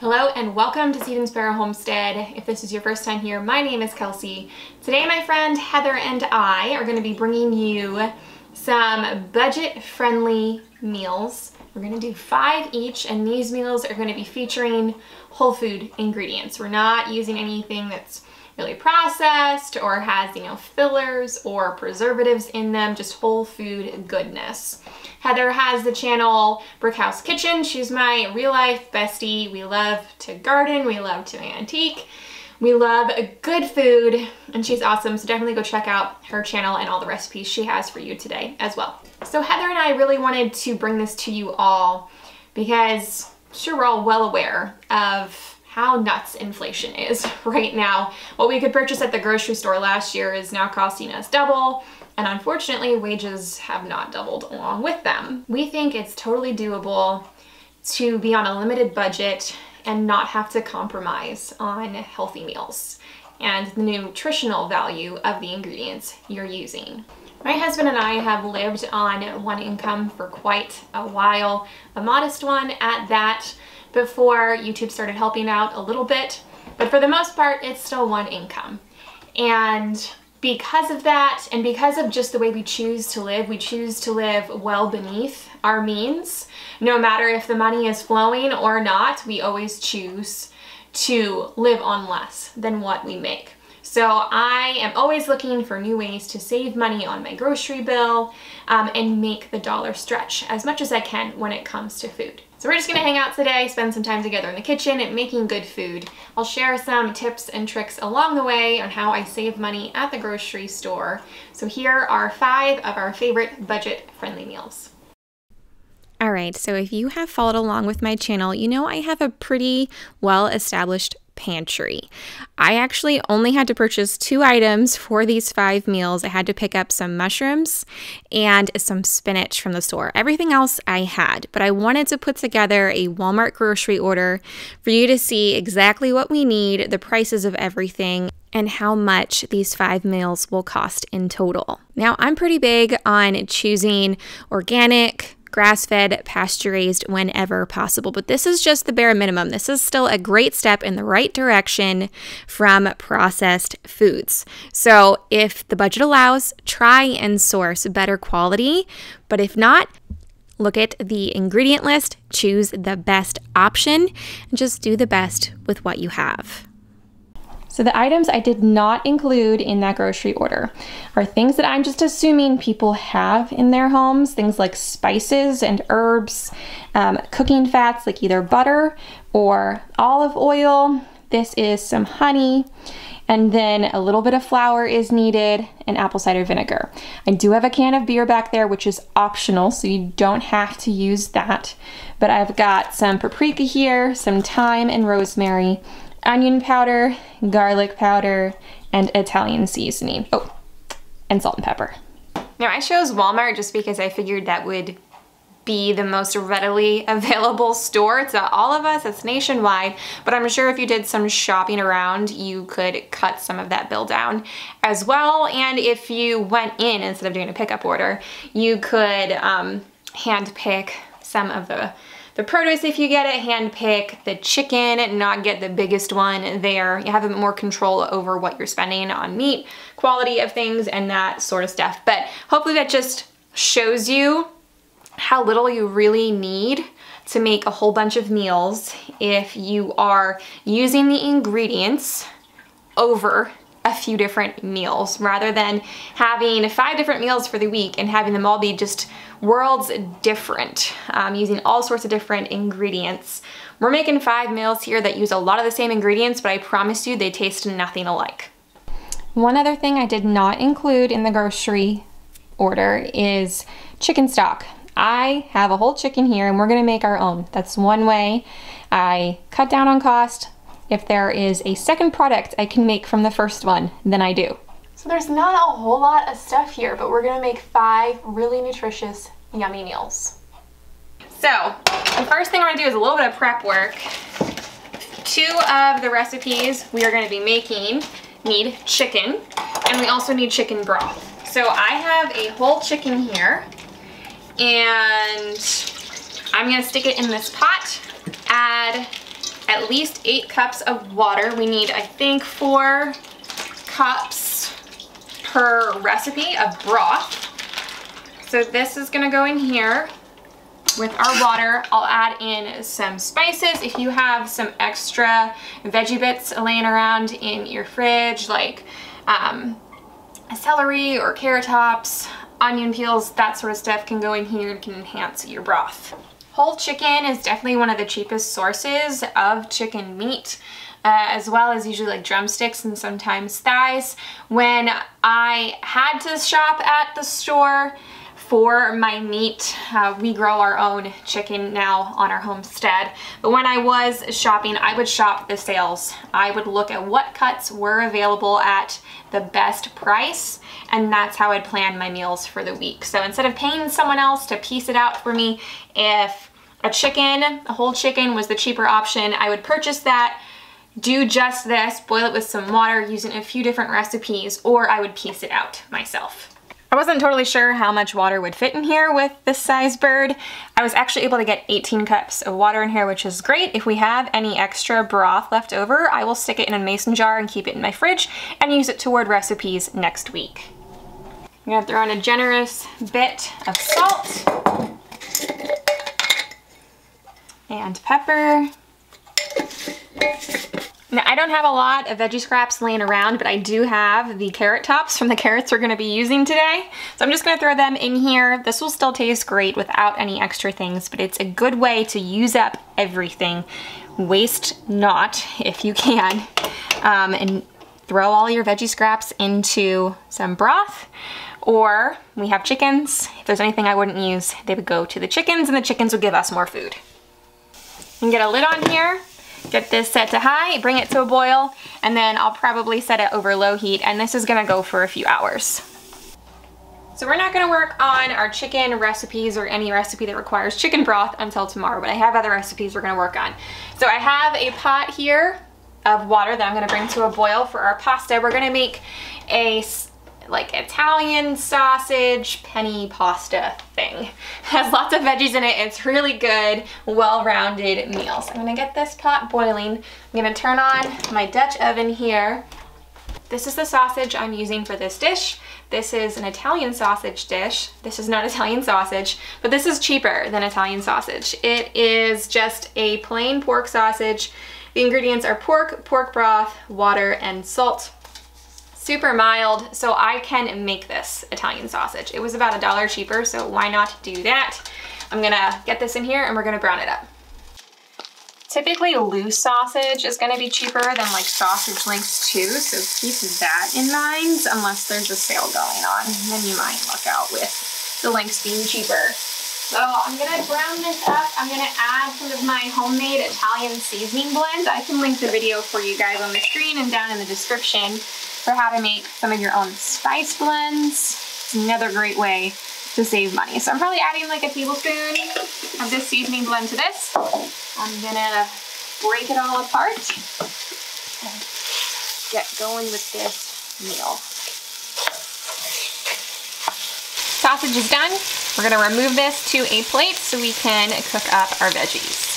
Hello and welcome to Seed and Sparrow Homestead. If this is your first time here, my name is Kelsey. Today my friend Heather and I are going to be bringing you some budget-friendly meals. We're going to do 5 each, and these meals are going to be featuring whole food ingredients. We're not using anything that's really processed or has, fillers or preservatives in them, just whole food goodness. Heather has the channel Brick House Kitchen. She's my real life bestie. We love to garden, we love to antique, we love good food, and she's awesome. So definitely go check out her channel and all the recipes she has for you today as well. So Heather and I really wanted to bring this to you all because I'm sure we're all well aware of how nuts inflation is right now. What we could purchase at the grocery store last year is now costing us double, and unfortunately wages have not doubled along with them. We think it's totally doable to be on a limited budget and not have to compromise on healthy meals and the nutritional value of the ingredients you're using. My husband and I have lived on one income for quite a while, a modest one at that, before YouTube started helping out a little bit, but for the most part it's still one income. And because of that, and because of just the way we choose to live well beneath our means. No matter if the money is flowing or not, we always choose to live on less than what we make. So I am always looking for new ways to save money on my grocery bill and make the dollar stretch as much as I can when it comes to food. So we're just gonna hang out today, spend some time together in the kitchen and making good food. I'll share some tips and tricks along the way on how I save money at the grocery store. So here are 5 of our favorite budget-friendly meals. All right, so if you have followed along with my channel, you know I have a pretty well-established pantry. I actually only had to purchase 2 items for these 5 meals. I had to pick up some mushrooms and some spinach from the store. Everything else I had, but I wanted to put together a Walmart grocery order for you to see exactly what we need, the prices of everything, and how much these 5 meals will cost in total. Now, I'm pretty big on choosing organic, grass-fed, pasture-raised whenever possible, but this is just the bare minimum. This is still a great step in the right direction from processed foods. So if the budget allows, try and source better quality, but if not, look at the ingredient list, choose the best option, and just do the best with what you have. So the items I did not include in that grocery order are things that I'm just assuming people have in their homes, things like spices and herbs, cooking fats like either butter or olive oil. This is some honey, and then a little bit of flour is needed, and apple cider vinegar. I do have a can of beer back there, which is optional, so you don't have to use that. But I've got some paprika here, some thyme and rosemary, onion powder, garlic powder, and Italian seasoning. Oh, and salt and pepper. Now I chose Walmart just because I figured that would be the most readily available store to all of us. It's nationwide, but I'm sure if you did some shopping around, you could cut some of that bill down as well. And if you went in instead of doing a pickup order, you could hand pick some of the produce if you get it, hand pick the chicken, not get the biggest one there. You have more control over what you're spending on meat, quality of things, and that sort of stuff. But hopefully that just shows you how little you really need to make a whole bunch of meals if you are using the ingredients over a few different meals, rather than having 5 different meals for the week and having them all be just worlds different, using all sorts of different ingredients. We're making 5 meals here that use a lot of the same ingredients, but I promise you they taste nothing alike. One other thing I did not include in the grocery order is chicken stock. I have a whole chicken here and we're gonna make our own. That's one way I cut down on cost. If there is a second product I can make from the first one, then I do. So there's not a whole lot of stuff here, but we're gonna make 5 really nutritious, yummy meals. So the first thing we're gonna do is a little bit of prep work. 2 of the recipes we are gonna be making need chicken, and we also need chicken broth. So I have a whole chicken here, and I'm gonna stick it in this pot, add at least 8 cups of water. We need, I think, 4 cups per recipe of broth. So this is gonna go in here with our water. I'll add in some spices. If you have some extra veggie bits laying around in your fridge, like celery or carrot tops, onion peels, that sort of stuff can go in here and can enhance your broth. Whole chicken is definitely one of the cheapest sources of chicken meat, as well as usually like drumsticks and sometimes thighs. When I had to shop at the store for my meat, we grow our own chicken now on our homestead, but when I was shopping, I would shop the sales. I would look at what cuts were available at the best price, and that's how I'd plan my meals for the week. So instead of paying someone else to piece it out for me, if a whole chicken was the cheaper option, I would purchase that, do just this, boil it with some water using a few different recipes, or I would piece it out myself. I wasn't totally sure how much water would fit in here with this size bird. I was actually able to get 18 cups of water in here, which is great. If we have any extra broth left over, I will stick it in a mason jar and keep it in my fridge and use it toward recipes next week. I'm gonna throw in a generous bit of salt and pepper. Now, I don't have a lot of veggie scraps laying around, but I do have the carrot tops from the carrots we're gonna be using today. So I'm just gonna throw them in here. This will still taste great without any extra things, but it's a good way to use up everything. Waste not, if you can, and throw all your veggie scraps into some broth. Or we have chickens. If there's anything I wouldn't use, they would go to the chickens, and the chickens would give us more food. You can get a lid on here. Get this set to high, bring it to a boil, and then I'll probably set it over low heat, and this is gonna go for a few hours. So we're not gonna work on our chicken recipes or any recipe that requires chicken broth until tomorrow, but I have other recipes we're gonna work on. So I have a pot here of water that I'm gonna bring to a boil for our pasta. We're gonna make a like Italian sausage penne pasta thing. It has lots of veggies in it. It's really good, well-rounded meal. So I'm gonna get this pot boiling. I'm gonna turn on my Dutch oven here. This is the sausage I'm using for this dish. This is an Italian sausage dish. This is not Italian sausage, but this is cheaper than Italian sausage. It is just a plain pork sausage. The ingredients are pork, pork broth, water, and salt. Super mild, so I can make this Italian sausage. It was about $1 cheaper, so why not do that? I'm gonna get this in here and we're gonna brown it up. Typically loose sausage is gonna be cheaper than like sausage links too, so keep that in mind unless there's a sale going on. Then you might look out with the links being cheaper. So I'm gonna brown this up. I'm gonna add some of my homemade Italian seasoning blend. I can link the video for you guys on the screen and down in the description for how to make some of your own spice blends. It's another great way to save money. So I'm probably adding like a tablespoon of this seasoning blend to this. I'm gonna break it all apart and get going with this meal. Sausage is done. We're gonna remove this to a plate so we can cook up our veggies.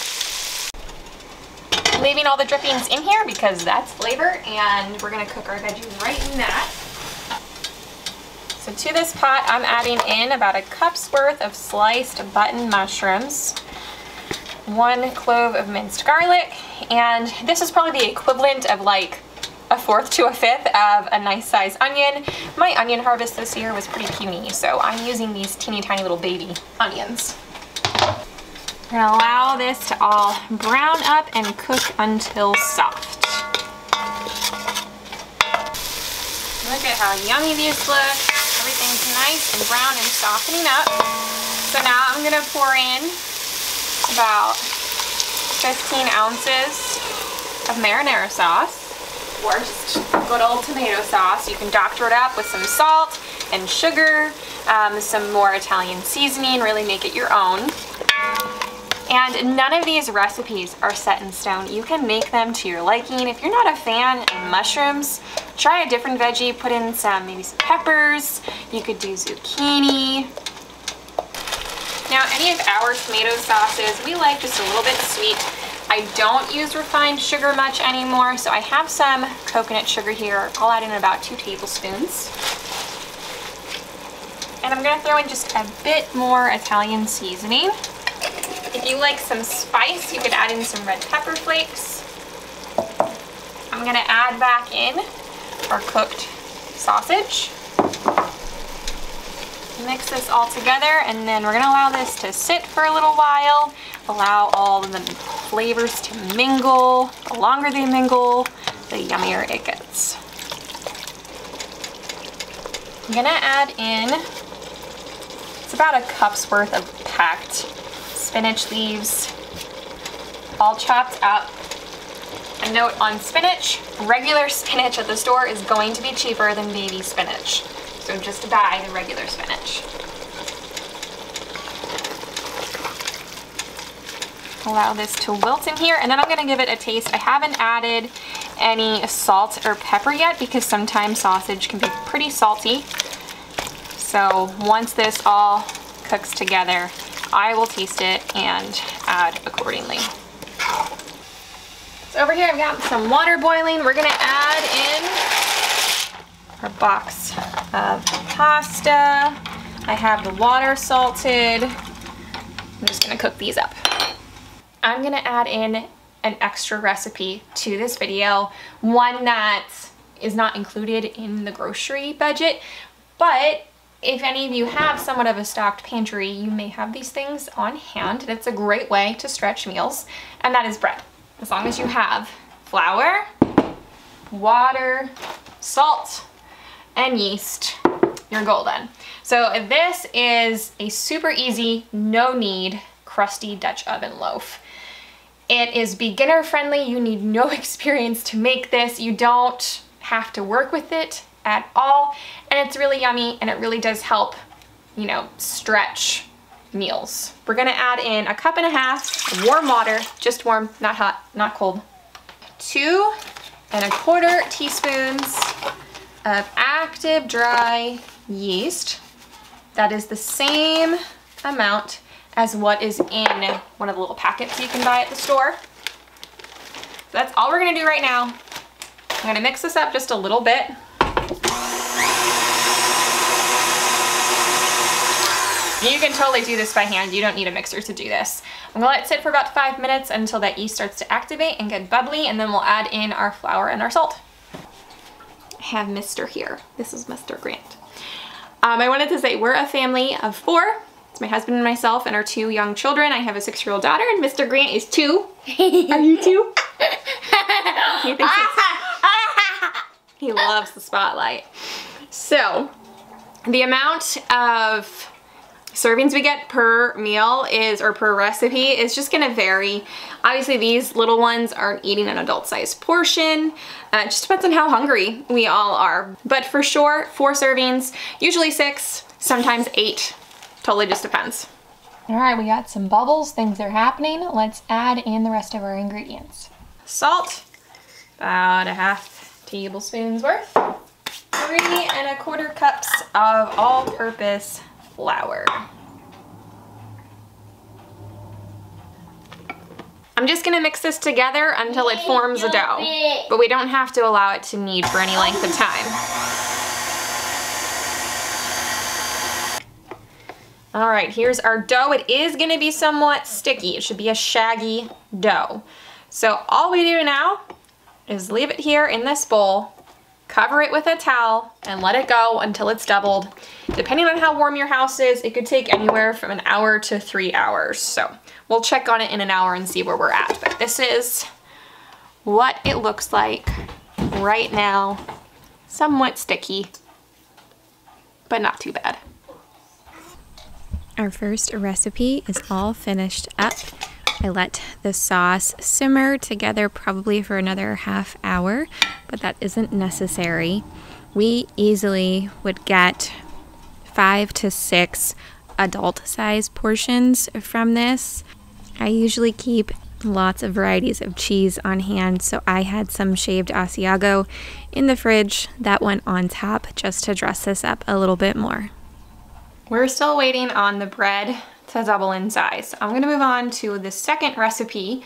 Leaving all the drippings in here because that's flavor, and we're gonna cook our veggies right in that. So to this pot, I'm adding in about a cup's worth of sliced button mushrooms, 1 clove of minced garlic, and this is probably the equivalent of like 1/4 to 1/5 of a nice size onion. My onion harvest this year was pretty puny, so I'm using these teeny tiny little baby onions. We're gonna allow this to all brown up and cook until soft. Look at how yummy these look. Everything's nice and brown and softening up. So now I'm gonna pour in about 15 ounces of marinara sauce, or just good old tomato sauce. You can doctor it up with some salt and sugar, some more Italian seasoning, really make it your own. And none of these recipes are set in stone. You can make them to your liking. If you're not a fan of mushrooms, try a different veggie, put in maybe some peppers. You could do zucchini. Now, any of our tomato sauces, we like just a little bit sweet. I don't use refined sugar much anymore, so I have some coconut sugar here. I'll add in about 2 tablespoons. And I'm gonna throw in just a bit more Italian seasoning. If you like some spice, you could add in some red pepper flakes. I'm gonna add back in our cooked sausage. Mix this all together, and then we're gonna allow this to sit for a little while. Allow all of the flavors to mingle. The longer they mingle, the yummier it gets. I'm gonna add in, it's about a cup's worth of packed spinach leaves, all chopped up. A note on spinach, regular spinach at the store is going to be cheaper than baby spinach. So just buy the regular spinach. Allow this to wilt in here, and then I'm gonna give it a taste. I haven't added any salt or pepper yet because sometimes sausage can be pretty salty. So once this all cooks together, I will taste it and add accordingly. So over here I've got some water boiling. We're gonna add in our box of pasta. I have the water salted. I'm just gonna cook these up. I'm gonna add in an extra recipe to this video, one that is not included in the grocery budget, but if any of you have somewhat of a stocked pantry, you may have these things on hand. It's a great way to stretch meals, and that is bread. As long as you have flour, water, salt, and yeast, you're golden. So this is a super easy, no need, crusty Dutch oven loaf. It is beginner friendly. You need no experience to make this. You don't have to work with it at all. And it's really yummy, and it really does help, you know, stretch meals. We're gonna add in 1.5 cups of warm water, just warm, not hot, not cold. 2¼ teaspoons of active dry yeast. That is the same amount as what is in one of the little packets you can buy at the store. So that's all we're gonna do right now. I'm gonna mix this up just a little bit. You can totally do this by hand. You don't need a mixer to do this. I'm gonna let it sit for about 5 minutes until that yeast starts to activate and get bubbly, and then we'll add in our flour and our salt. I have Mr. here. This is Mr. Grant. I wanted to say we're a family of 4. It's my husband and myself and our 2 young children. I have a 6-year-old daughter, and Mr. Grant is 2. Are you 2? He thinks he loves the spotlight. So the amount of servings we get per meal is, or per recipe, is just gonna vary. Obviously these little ones aren't eating an adult sized portion. It just depends on how hungry we all are. But for sure, 4 servings, usually 6, sometimes 8. Totally just depends. All right, we got some bubbles, things are happening. Let's add in the rest of our ingredients. Salt, about 1/2 tablespoons worth. 3¼ cups of all-purpose flour. I'm just gonna mix this together until it forms a dough, but we don't have to allow it to knead for any length of time. All right, here's our dough. It is gonna be somewhat sticky. It should be a shaggy dough. So all we do now is leave it here in this bowl, cover it with a towel, and let it go until it's doubled. Depending on how warm your house is, it could take anywhere from 1 hour to 3 hours. So we'll check on it in 1 hour and see where we're at. But this is what it looks like right now. Somewhat sticky, but not too bad. Our first recipe is all finished up. I let the sauce simmer together probably for another ½ hour, but that isn't necessary. We easily would get 5 to 6 adult-sized portions from this. I usually keep lots of varieties of cheese on hand, so I had some shaved Asiago in the fridge that went on top just to dress this up a little bit more. We're still waiting on the bread to double in size. I'm gonna move on to the second recipe.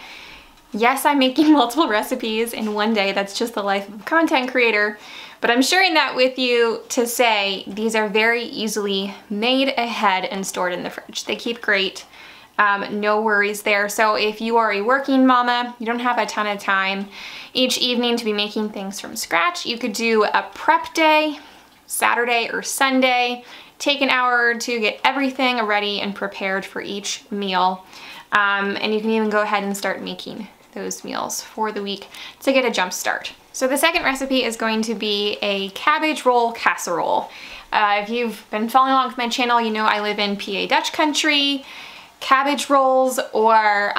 Yes, I'm making multiple recipes in one day. That's just the life of a content creator. But I'm sharing that with you to say these are very easily made ahead and stored in the fridge. They keep great. No worries there. So if you are a working mama, you don't have a ton of time each evening to be making things from scratch, you could do a prep day, Saturday or Sunday, take an hour or two, get everything ready and prepared for each meal. And you can even go ahead and start making those meals for the week to get a jump start. So the second recipe is going to be a cabbage roll casserole. If you've been following along with my channel, you know I live in PA Dutch country. Cabbage rolls or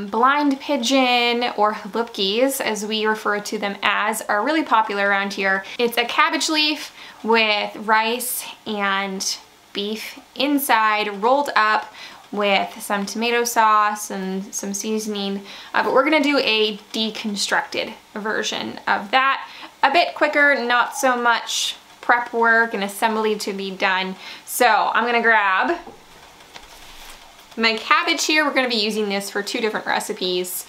blind pigeon or halupkis, as we refer to them as, are really popular around here. It's a cabbage leaf with rice and beef inside, rolled up with some tomato sauce and some seasoning, but we're gonna do a deconstructed version of that. A bit quicker, not so much prep work and assembly to be done. So I'm gonna grab my cabbage here. We're gonna be using this for 2 different recipes.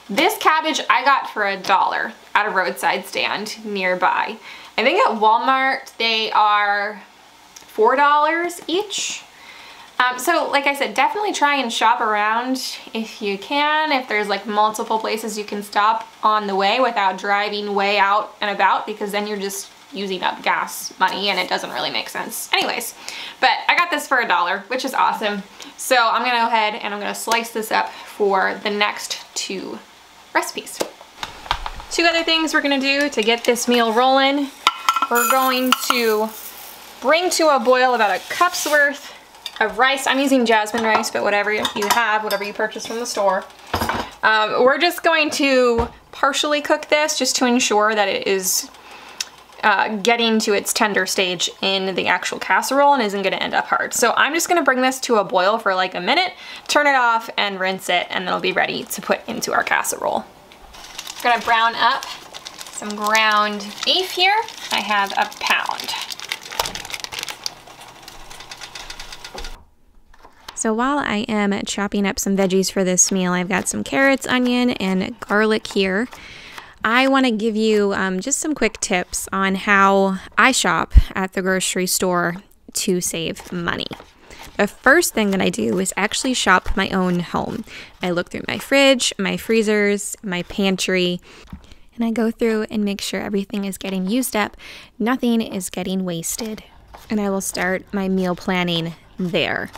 This cabbage I got for $1 at a roadside stand nearby. I think at Walmart they are $4 each. So like I said, definitely try and shop around if you can, if there's like multiple places you can stop on the way without driving way out and about, because then you're just using up gas money and it doesn't really make sense. Anyways, but I got this for $1, which is awesome. So I'm gonna go ahead and I'm gonna slice this up for the next 2 recipes. 2 other things we're gonna do to get this meal rolling. We're going to bring to a boil about a cup's worth of rice. I'm using jasmine rice, but whatever you have, whatever you purchase from the store. We're just going to partially cook this just to ensure that it is getting to its tender stage in the actual casserole and isn't gonna end up hard. So I'm just gonna bring this to a boil for like a minute, turn it off and rinse it, and then it'll be ready to put into our casserole. We're gonna brown up some ground beef here. I have a pound. So while I am chopping up some veggies for this meal, I've got some carrots, onion, and garlic here. I want to give you just some quick tips on how I shop at the grocery store to save money. The first thing that I do is actually shop my own home. I look through my fridge, my freezers, my pantry, and I go through and make sure everything is getting used up, nothing is getting wasted. And I will start my meal planning there.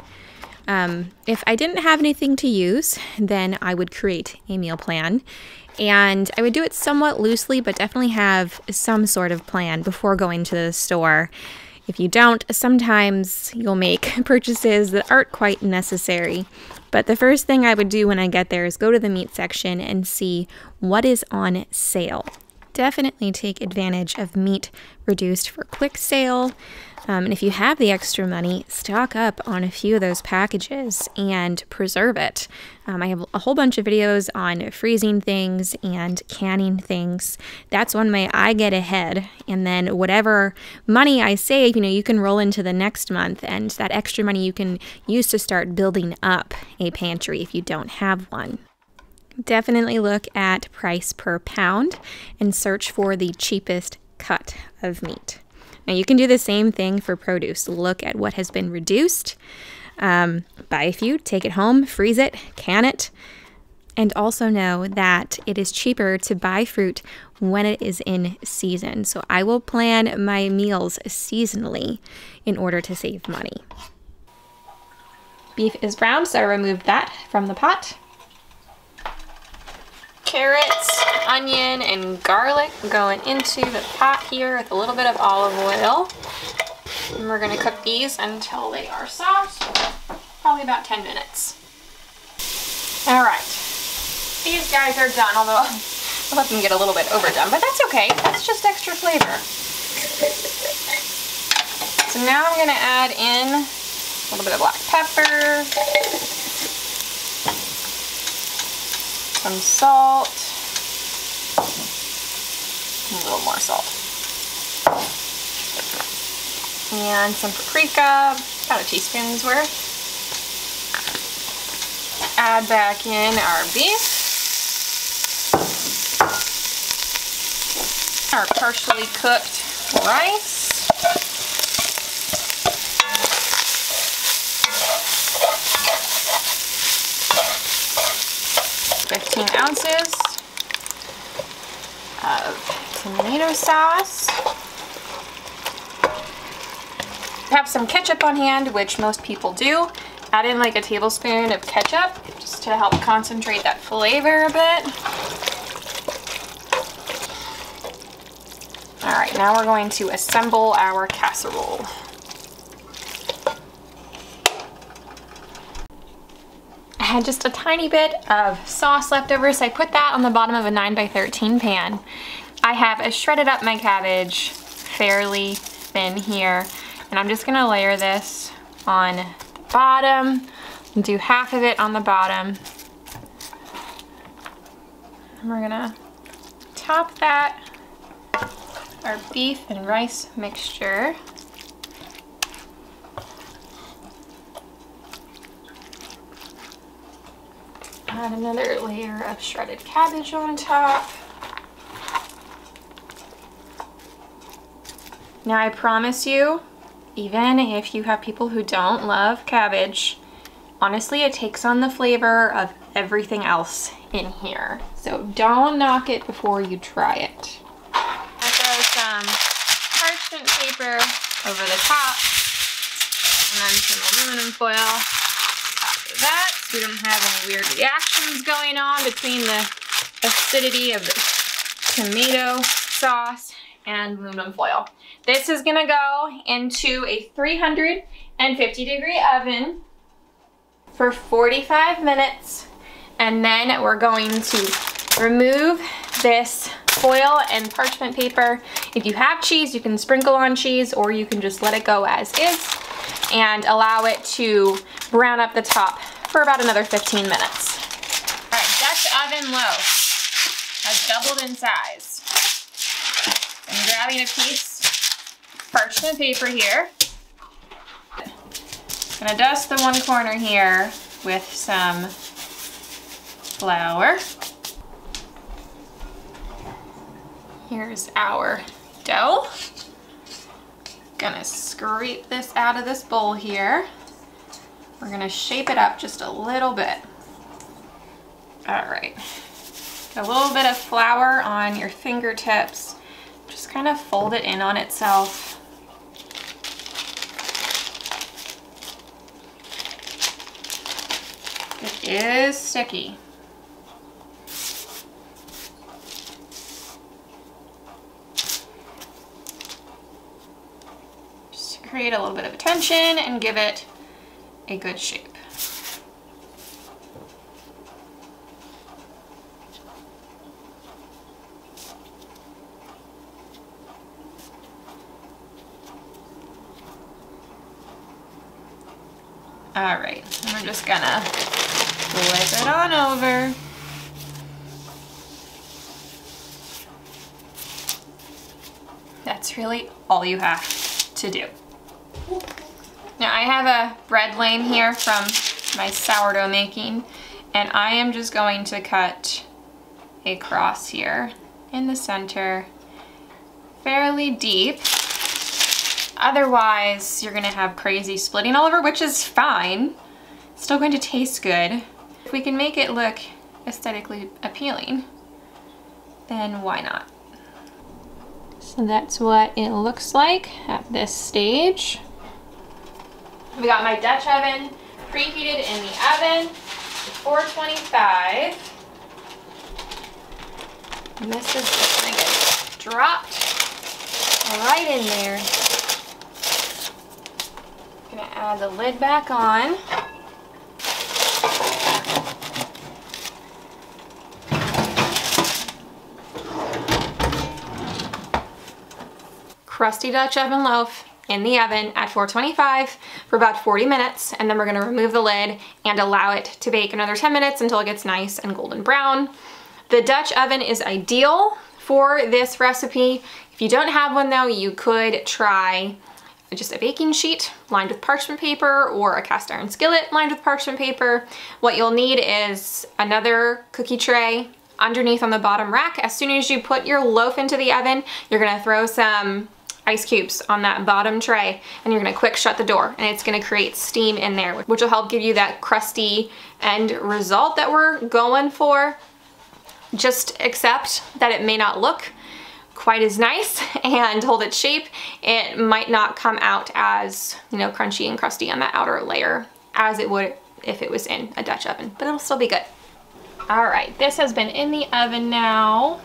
If I didn't have anything to use, then I would create a meal plan. And I would do it somewhat loosely, but definitely have some sort of plan before going to the store. If you don't, sometimes you'll make purchases that aren't quite necessary. But the first thing I would do when I get there is go to the meat section and see what is on sale. Definitely take advantage of meat reduced for quick sale. And if you have the extra money, stock up on a few of those packages and preserve it. I have a whole bunch of videos on freezing things and canning things. That's one way I get ahead. And then whatever money I save, you can roll into the next month, and that extra money you can use to start building up a pantry if you don't have one. Definitely look at price per pound and search for the cheapest cut of meat. Now you can do the same thing for produce. Look at what has been reduced, buy a few, take it home, freeze it, can it, and also know that it is cheaper to buy fruit when it is in season. So I will plan my meals seasonally in order to save money. Beef is brown, so I removed that from the pot. Carrots, onion, and garlic going into the pot here with a little bit of olive oil. And we're gonna cook these until they are soft, probably about 10 minutes. All right, these guys are done, although I'll let them get a little bit overdone, but that's okay, that's just extra flavor. So now I'm gonna add in a little bit of black pepper, some salt, and a little more salt, and some paprika, about a teaspoon's worth. Add back in our beef. Our partially cooked rice. 15 ounces of tomato sauce. Have some ketchup on hand, which most people do. Add in like a tablespoon of ketchup just to help concentrate that flavor a bit. All right, now we're going to assemble our casserole. I had just a tiny bit of sauce left over, so I put that on the bottom of a 9x13 pan. I have shredded up my cabbage fairly thin here, and I'm just gonna layer this on the bottom and do half of it on the bottom. And we're gonna top that our beef and rice mixture. Add another layer of shredded cabbage on top. Now I promise you, even if you have people who don't love cabbage, honestly it takes on the flavor of everything else in here. So don't knock it before you try it. I throw some parchment paper over the top and then some aluminum foil after that, so we don't have any weird reactions going on between the acidity of the tomato sauce and aluminum foil. This is gonna go into a 350-degree oven for 45 minutes, and then we're going to remove this foil and parchment paper. If you have cheese, you can sprinkle on cheese, or you can just let it go as is and allow it to brown up the top for about another 15 minutes. All right, Dutch oven loaf has doubled in size. I'm grabbing a piece of parchment paper here. I'm gonna dust the one corner here with some flour. Here's our dough. Gonna scrape this out of this bowl here. We're gonna shape it up just a little bit. All right, a little bit of flour on your fingertips. Just kind of fold it in on itself. It is sticky. Just to create a little bit of a tension and give it a good shape. All right, and we're just gonna flip it on over. That's really all you have to do. Now I have a bread lane here from my sourdough making, and I am just going to cut a cross here in the center, fairly deep. Otherwise, you're gonna have crazy splitting all over, which is fine. It's still going to taste good. If we can make it look aesthetically appealing, then why not? So that's what it looks like at this stage. We got my Dutch oven preheated in the oven to 425. And this is just gonna get dropped right in there. Gonna add the lid back on. Crusty Dutch oven loaf in the oven at 425 for about 40 minutes, and then we're gonna remove the lid and allow it to bake another 10 minutes until it gets nice and golden brown. The Dutch oven is ideal for this recipe. If you don't have one though, you could try just a baking sheet lined with parchment paper or a cast iron skillet lined with parchment paper. What you'll need is another cookie tray, underneath on the bottom rack. As soon as you put your loaf into the oven, you're gonna throw some ice cubes on that bottom tray, and you're gonna quick shut the door, and it's gonna create steam in there, which will help give you that crusty end result that we're going for. Just accept that it may not look quite as nice and hold its shape. It might not come out as, you know, crunchy and crusty on that outer layer as it would if it was in a Dutch oven, but it'll still be good. All right, this has been in the oven now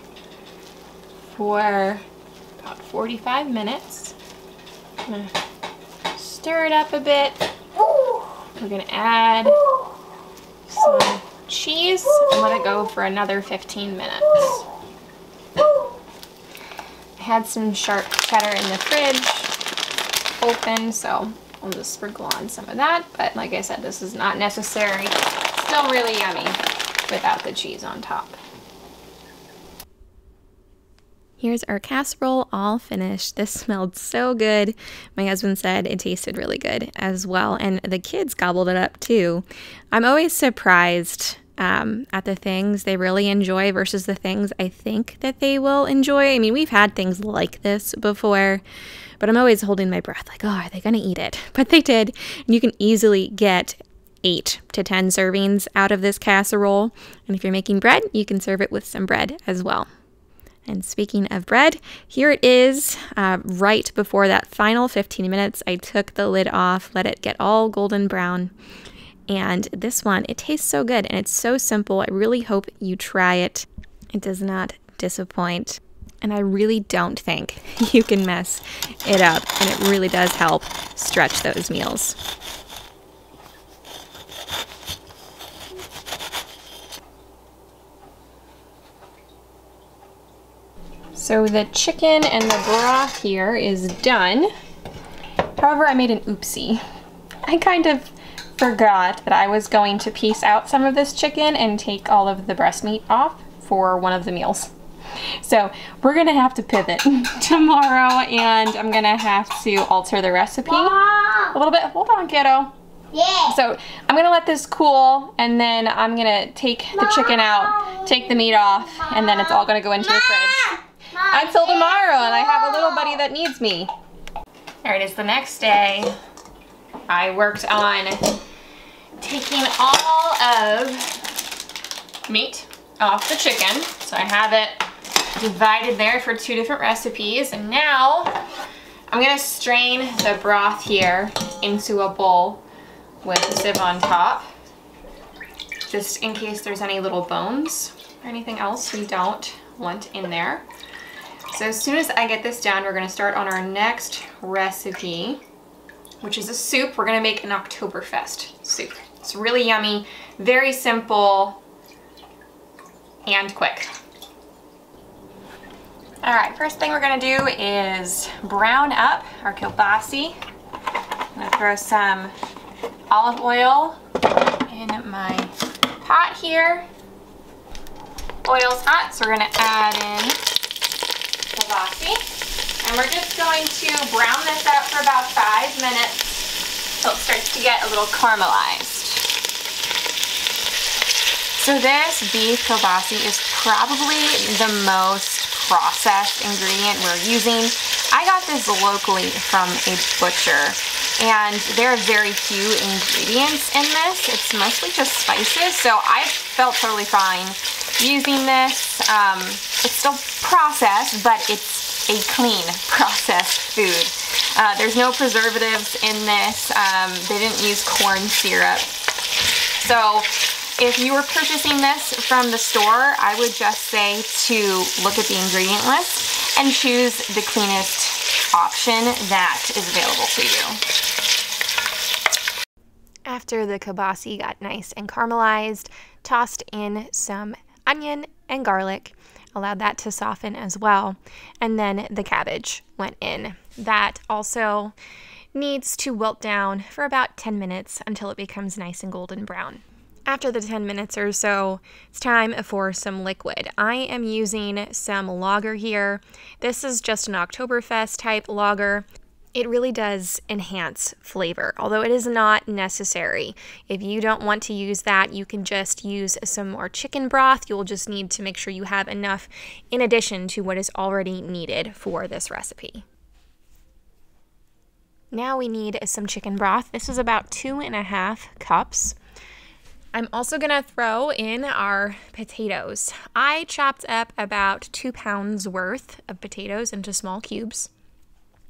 for about 45 minutes. I'm gonna stir it up a bit. We're gonna add some cheese and let it go for another 15 minutes. I had some sharp cheddar in the fridge open, so I'll just sprinkle on some of that, but like I said, this is not necessary. Still really yummy without the cheese on top. Here's our casserole all finished. This smelled so good. My husband said it tasted really good as well, and the kids gobbled it up too. I'm always surprised at the things they really enjoy versus the things I think that they will enjoy. I mean, we've had things like this before, but I'm always holding my breath like, oh, are they gonna eat it? But they did. And you can easily get 8 to 10 servings out of this casserole. And if you're making bread, you can serve it with some bread as well. And speaking of bread, here it is right before that final 15 minutes. I took the lid off, let it get all golden brown. And this one, it tastes so good and it's so simple. I really hope you try it. It does not disappoint. And I really don't think you can mess it up. And it really does help stretch those meals. So the chicken and the broth here is done. However, I made an oopsie. I kind of forgot that I was going to piece out some of this chicken and take all of the breast meat off for one of the meals. So we're gonna have to pivot tomorrow, and I'm gonna have to alter the recipe a little bit. Hold on, kiddo. Yeah. So I'm gonna let this cool, and then I'm gonna take the chicken out, take the meat off, and then it's all gonna go into the fridge until tomorrow, and I have a little buddy that needs me. All right, it's the next day. I worked on taking all of meat off the chicken. So I have it divided there for 2 different recipes. And now I'm gonna strain the broth here into a bowl with a sieve on top, just in case there's any little bones or anything else we don't want in there. So as soon as I get this done, we're gonna start on our next recipe, which is a soup. We're gonna make an Oktoberfest soup. It's really yummy, very simple, and quick. All right, first thing we're gonna do is brown up our kielbasi. I'm gonna throw some olive oil in my pot here. Oil's hot, so we're gonna add in kielbasi. And we're just going to brown this up for about 5 minutes until it starts to get a little caramelized. So this beef kielbasi is probably the most processed ingredient we're using. I got this locally from a butcher, and there are very few ingredients in this. It's mostly just spices, so I felt totally fine using this. It's still processed, but it's a clean processed food. There's no preservatives in this. They didn't use corn syrup. So if you were purchasing this from the store, I would just say to look at the ingredient list and choose the cleanest option that is available to you. After the kielbasi got nice and caramelized, tossed in some onion and garlic, allowed that to soften as well, and then the cabbage went in. That also needs to wilt down for about 10 minutes until it becomes nice and golden brown. After the 10 minutes or so, it's time for some liquid. I am using some lager here. This is just an Oktoberfest type lager. It really does enhance flavor, although it is not necessary. If you don't want to use that, you can just use some more chicken broth. You'll just need to make sure you have enough in addition to what is already needed for this recipe. Now we need some chicken broth. This is about 2.5 cups. I'm also gonna throw in our potatoes. I chopped up about 2 pounds worth of potatoes into small cubes.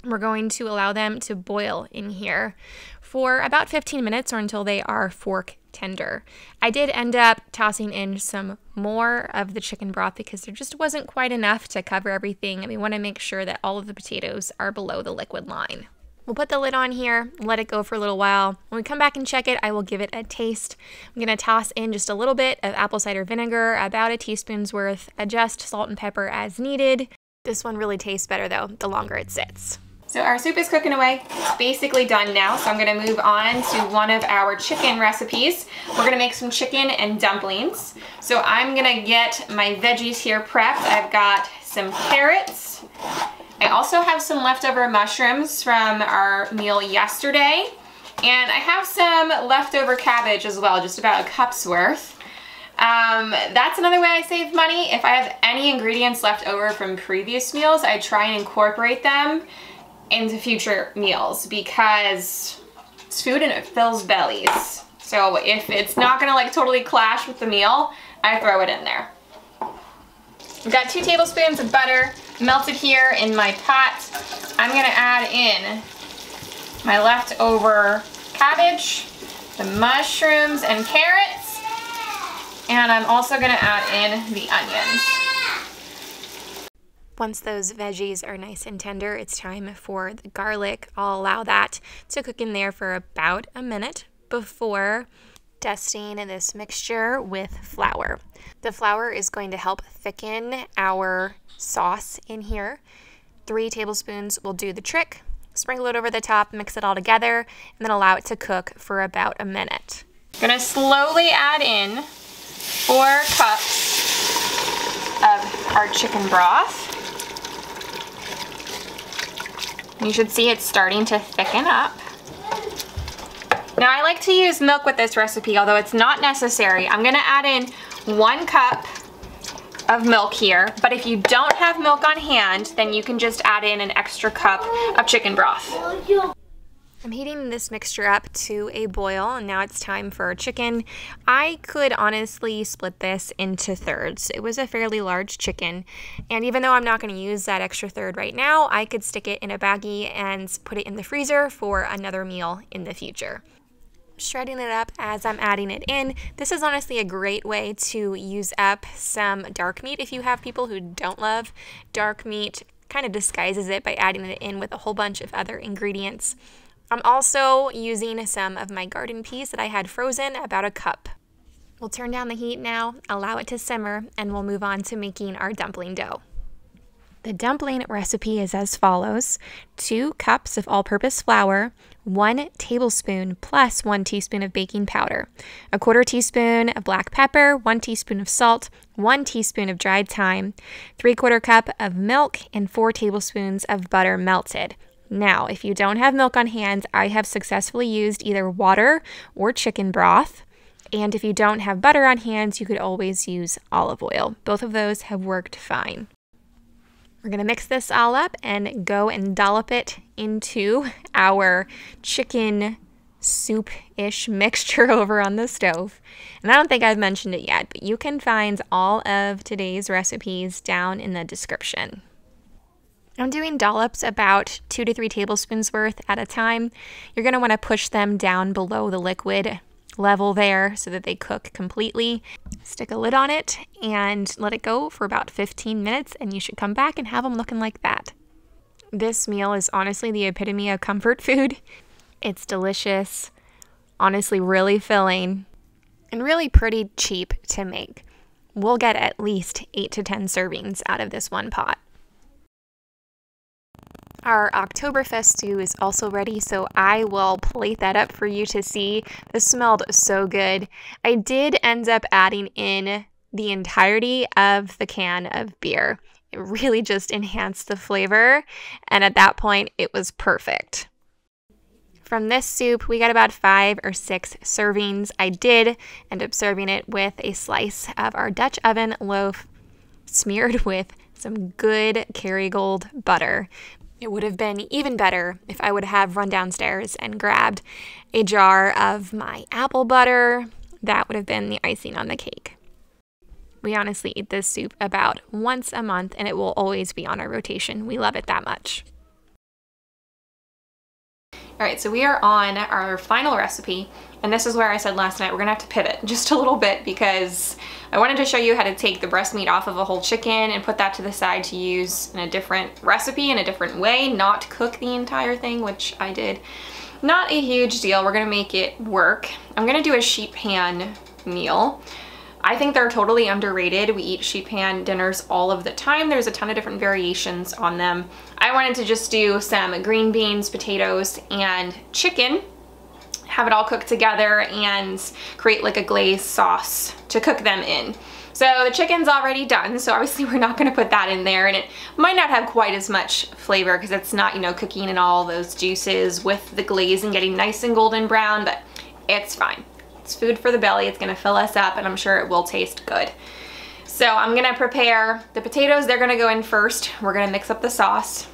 We're going to allow them to boil in here for about 15 minutes or until they are fork tender. I did end up tossing in some more of the chicken broth because there just wasn't quite enough to cover everything, and we want to make sure that all of the potatoes are below the liquid line. We'll put the lid on here, let it go for a little while. When we come back and check it, I will give it a taste. I'm gonna toss in just a little bit of apple cider vinegar, about a teaspoon's worth, adjust salt and pepper as needed. This one really tastes better though, the longer it sits. So our soup is cooking away. It's basically done now, so I'm gonna move on to one of our chicken recipes. We're gonna make some chicken and dumplings. So I'm gonna get my veggies here prepped. I've got some carrots. I also have some leftover mushrooms from our meal yesterday. And I have some leftover cabbage as well, just about a cup's worth. That's another way I save money. If I have any ingredients left over from previous meals, I try and incorporate them into future meals because it's food and it fills bellies. So if it's not gonna like totally clash with the meal, I throw it in there. I've got 2 tablespoons of butter melted here in my pot. I'm gonna add in my leftover cabbage, the mushrooms and carrots, and I'm also gonna add in the onions. Once those veggies are nice and tender, it's time for the garlic. I'll allow that to cook in there for about a minute before dusting this mixture with flour. The flour is going to help thicken our sauce in here. 3 tablespoons will do the trick. Sprinkle it over the top, mix it all together, and then allow it to cook for about a minute. I'm gonna slowly add in 4 cups of our chicken broth. You should see it's starting to thicken up. Now I like to use milk with this recipe, although it's not necessary. I'm gonna add in 1 cup of milk here, but if you don't have milk on hand, then you can just add in an extra cup of chicken broth. I'm heating this mixture up to a boil, and now it's time for our chicken. I could honestly split this into thirds. It was a fairly large chicken, and even though I'm not going to use that extra third right now, I could stick it in a baggie and put it in the freezer for another meal in the future. Shredding it up as I'm adding it in. This is honestly a great way to use up some dark meat if you have people who don't love dark meat. Kind of disguises it by adding it in with a whole bunch of other ingredients. I'm also using some of my garden peas that I had frozen, about a cup. We'll turn down the heat now, allow it to simmer, and we'll move on to making our dumpling dough. The dumpling recipe is as follows: 2 cups of all-purpose flour, 1 tablespoon plus 1 teaspoon of baking powder, 1/4 teaspoon of black pepper, 1 teaspoon of salt, 1 teaspoon of dried thyme, 3/4 cup of milk, and 4 tablespoons of butter melted. Now, if you don't have milk on hand, I have successfully used either water or chicken broth. And if you don't have butter on hand, you could always use olive oil. Both of those have worked fine. We're going to mix this all up and go and dollop it into our chicken soup-ish mixture over on the stove. And I don't think I've mentioned it yet, but you can find all of today's recipes down in the description. I'm doing dollops about 2 to 3 tablespoons worth at a time. You're going to want to push them down below the liquid level there so that they cook completely. Stick a lid on it and let it go for about 15 minutes, and you should come back and have them looking like that. This meal is honestly the epitome of comfort food. It's delicious, honestly really filling, and really pretty cheap to make. We'll get at least 8 to 10 servings out of this one pot. Our Oktoberfest stew is also ready, so I will plate that up for you to see. This smelled so good. I did end up adding in the entirety of the can of beer. It really just enhanced the flavor, and at that point, it was perfect. From this soup, we got about 5 or 6 servings. I did end up serving it with a slice of our Dutch oven loaf smeared with some good Kerrygold butter. It would have been even better if I would have run downstairs and grabbed a jar of my apple butter. That would have been the icing on the cake. We honestly eat this soup about once a month, and it will always be on our rotation. We love it that much. All right, so we are on our final recipe, and this is where I said last night we're gonna have to pivot just a little bit because I wanted to show you how to take the breast meat off of a whole chicken and put that to the side to use in a different recipe in a different way, not cook the entire thing, which I did. Not a huge deal. We're gonna make it work. I'm gonna do a sheet pan meal. I think they're totally underrated. We eat sheet pan dinners all of the time. There's a ton of different variations on them. I wanted to just do some green beans, potatoes, and chicken, have it all cooked together and create like a glazed sauce to cook them in. So the chicken's already done, so obviously we're not gonna put that in there, and it might not have quite as much flavor because it's not, you know, cooking in all those juices with the glaze and getting nice and golden brown, but it's fine. It's food for the belly. It's gonna fill us up, and I'm sure it will taste good. So I'm gonna prepare the potatoes. They're gonna go in first. We're gonna mix up the sauce,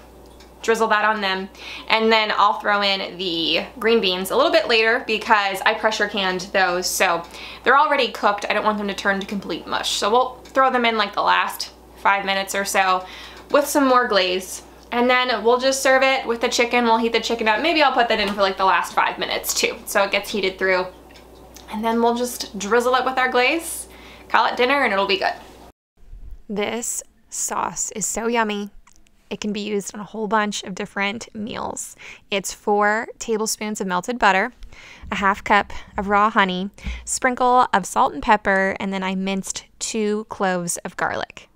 drizzle that on them, and then I'll throw in the green beans a little bit later because I pressure canned those, so they're already cooked. I don't want them to turn to complete mush. So we'll throw them in like the last 5 minutes or so with some more glaze. And then we'll just serve it with the chicken. We'll heat the chicken up. Maybe I'll put that in for like the last 5 minutes too, so it gets heated through. And then we'll just drizzle it with our glaze, call it dinner, and it'll be good. This sauce is so yummy. It can be used on a whole bunch of different meals. It's 4 tablespoons of melted butter, a half cup of raw honey, sprinkle of salt and pepper, and then I minced 2 cloves of garlic.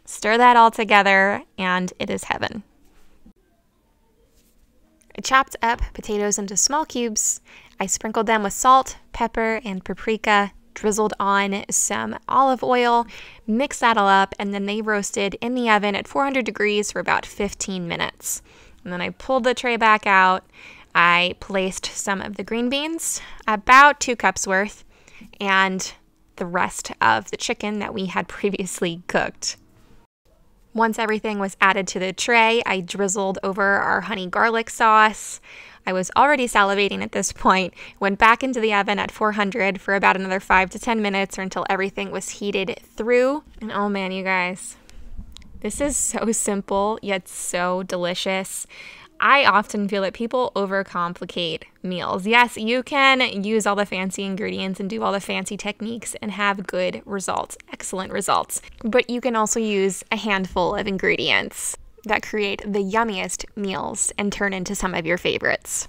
Stir that all together, and it is heaven. I chopped up potatoes into small cubes. I sprinkled them with salt, pepper, and paprika, drizzled on some olive oil, mixed that all up, and then they roasted in the oven at 400 degrees for about 15 minutes. And then I pulled the tray back out. I placed some of the green beans, about 2 cups worth, and the rest of the chicken that we had previously cooked. Once everything was added to the tray, I drizzled over our honey garlic sauce. I was already salivating at this point, went back into the oven at 400 for about another 5 to 10 minutes or until everything was heated through. And oh man, you guys, this is so simple yet so delicious. I often feel that people overcomplicate meals. Yes, you can use all the fancy ingredients and do all the fancy techniques and have good results, excellent results. But you can also use a handful of ingredients that create the yummiest meals and turn into some of your favorites.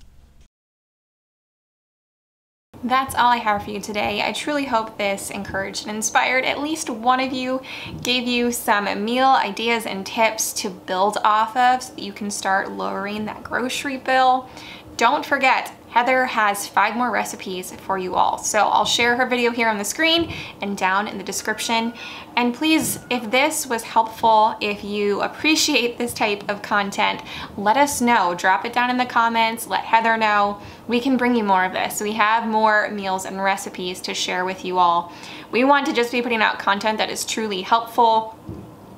That's all I have for you today. I truly hope this encouraged and inspired at least one of you, gave you some meal ideas and tips to build off of so that you can start lowering that grocery bill. Don't forget, Heather has 5 more recipes for you all. So I'll share her video here on the screen and down in the description. And please, if this was helpful, if you appreciate this type of content, let us know. Drop it down in the comments, let Heather know. We can bring you more of this. We have more meals and recipes to share with you all. We want to just be putting out content that is truly helpful.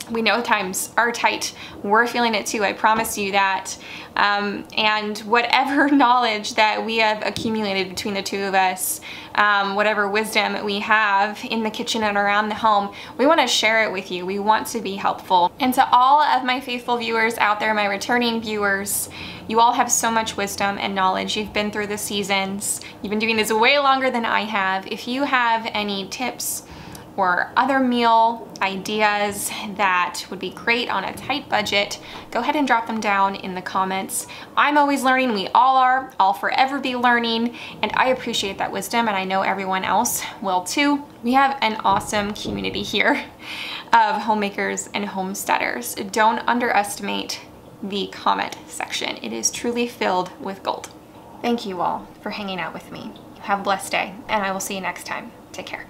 We know times are tight. We're feeling it too, I promise you that. And whatever knowledge that we have accumulated between the two of us, whatever wisdom we have in the kitchen and around the home, we want to share it with you. We want to be helpful. And to all of my faithful viewers out there, my returning viewers, you all have so much wisdom and knowledge. You've been through the seasons. You've been doing this way longer than I have. If you have any tips or other meal ideas that would be great on a tight budget, go ahead and drop them down in the comments. I'm always learning, we all are. I'll forever be learning, and I appreciate that wisdom, and I know everyone else will too. We have an awesome community here of homemakers and homesteaders. Don't underestimate the comment section. It is truly filled with gold. Thank you all for hanging out with me. Have a blessed day, and I will see you next time. Take care.